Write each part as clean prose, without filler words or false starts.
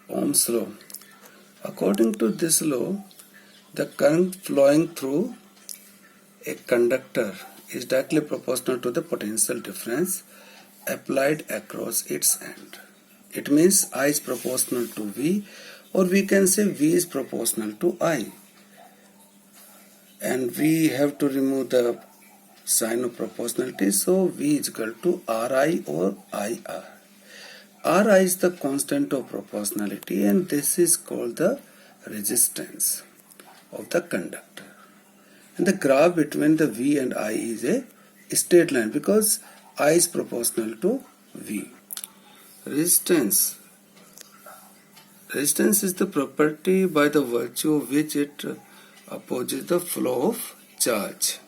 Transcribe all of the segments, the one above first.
Ohm's law. According to this law, the current flowing through a conductor is directly proportional to the potential difference applied across its end. It means I is proportional to V, or we can say V is proportional to I. And we have to remove the sign of proportionality, so V is equal to Ri or IR. Ri is the constant of proportionality, and this is called the resistance of the conductor. And the graph between the V and I is a straight line because I is proportional to V. Resistance is the property by the virtue of which it opposes the flow of charge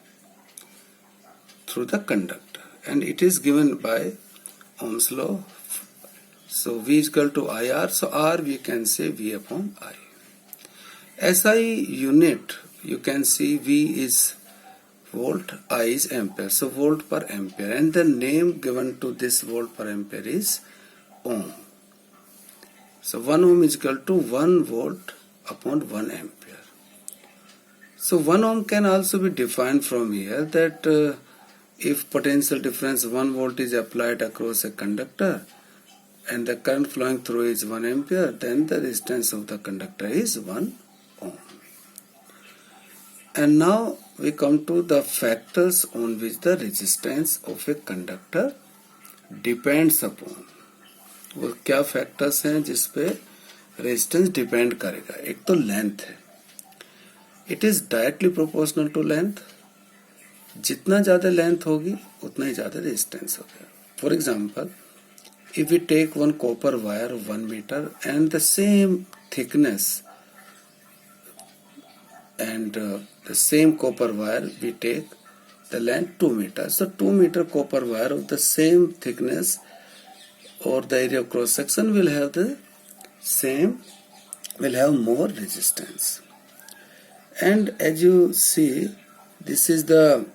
through the conductor, and it is given by Ohm's law. So V is equal to IR, so R we can say V upon I. SI unit, you can see V is volt, I is ampere, so volt per ampere, and the name given to this volt per ampere is ohm. So 1 ohm is equal to 1 volt upon 1 ampere. So 1 ohm can also be defined from here that if potential difference 1 volt is applied across a conductor and the current flowing through is 1 ampere, then the resistance of the conductor is 1 ohm. And now we come to the factors on which the resistance of a conductor depends upon. वो क्या factors हैं जिस पे resistance depend करेगा? एक तो length है, it is directly proportional to length. जितना ज्यादा लेंथ होगी उतना ही ज्यादा रेजिस्टेंस होगा. For example, if we take one copper wire of 1 meter and the same thickness and the same copper wire we take the length 2 meters, so 2 meter copper wire of the same thickness or the area of cross section will have more resistance. And as you see, this is the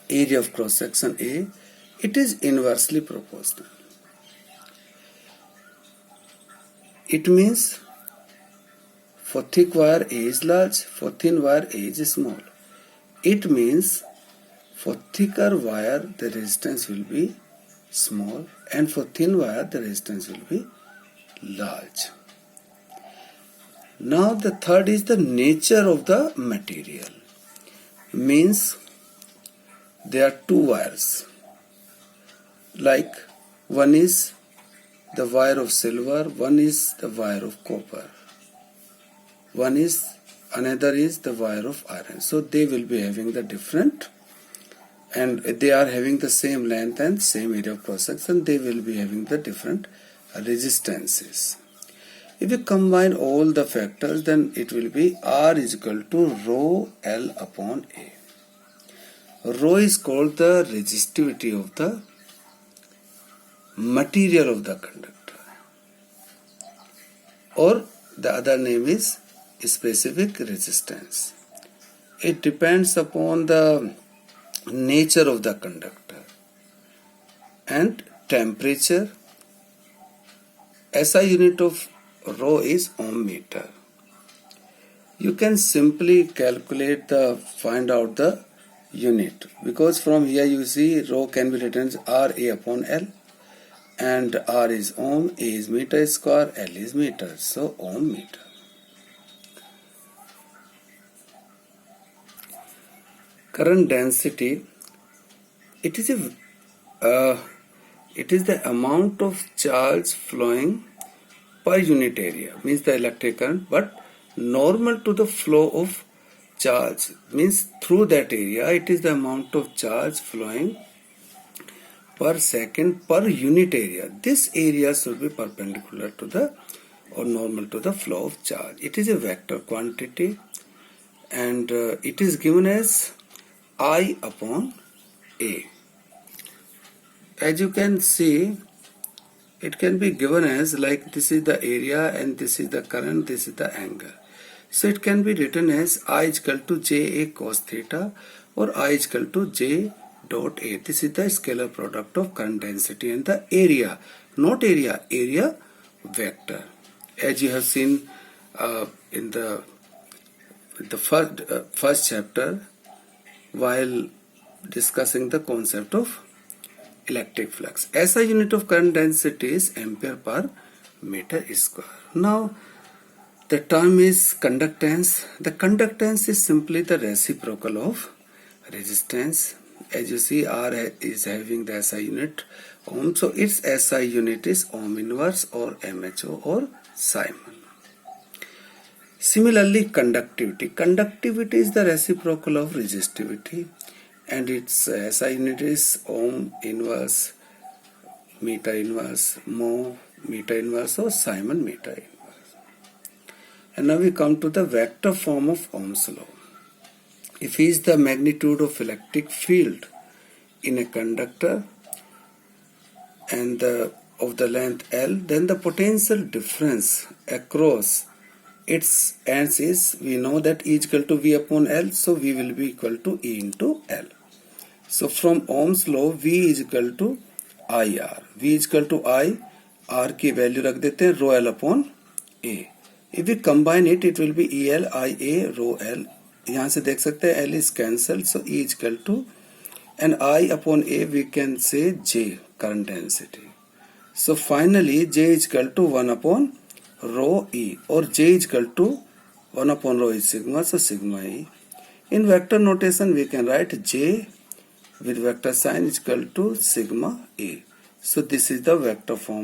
area of cross section A. It is inversely proportional. It means for thick wire A is large, for thin wire A is small. It means for thicker wire the resistance will be small, and for thin wire the resistance will be large. Now the third is the nature of the material. Means there are two wires, like one is the wire of silver, one is the wire of copper, another is the wire of iron. So they will be having the different, and they are having the same length and same area of cross section, they will be having the different resistances. If you combine all the factors, then it will be R is equal to rho L upon A. Rho is called the resistivity of the material of the conductor, or the other name is specific resistance. It depends upon the nature of the conductor and temperature. SI unit of rho is ohm meter. You can simply find out the unit, because from here you see rho can be written as RA upon L, and R is ohm, A is meter square, L is meter, so ohm meter. Current density, it is the amount of charge flowing per unit area, means the electric current, but normal to the flow of charge, means through that area it is the amount of charge flowing per second per unit area. This area should be perpendicular to the or normal to the flow of charge. It is a vector quantity, and it is given as I upon A. As you can see, it can be given as like this is the area and this is the current, this is the angle. So it can be written as I is equal to JA cos theta, or I is equal to J dot A. This is the scalar product of current density and the area, not area vector. as you have seen in the first chapter while discussing the concept of electric flux. SI unit of current density is ampere per meter square. Now the term is conductance. The conductance is simply the reciprocal of resistance. As you see, R is having the SI unit ohm, so its SI unit is ohm inverse or MHO or Simon. Similarly, conductivity. Conductivity is the reciprocal of resistivity, and its SI unit is ohm inverse, meter inverse, mho meter inverse or Simon meter inverse. And now we come to the vector form of Ohm's law. If E is the magnitude of electric field in a conductor and of the length L, then the potential difference across its ends is, we know that E is equal to V upon L, so V will be equal to E into L. So from Ohm's law, V is equal to IR. V is equal to I, R की value रख देते हैं rho L upon A. If we combine it, it will be EL IA rho L. यहाँ से देख सकते हैं L is cancelled, so E is equal to, and I upon A we can say J, current density. So finally J is equal to 1 upon rho E, or J is equal to 1 upon rho is sigma, so sigma E. In vector notation we can write J with vector sign is equal to sigma A. So this is the vector form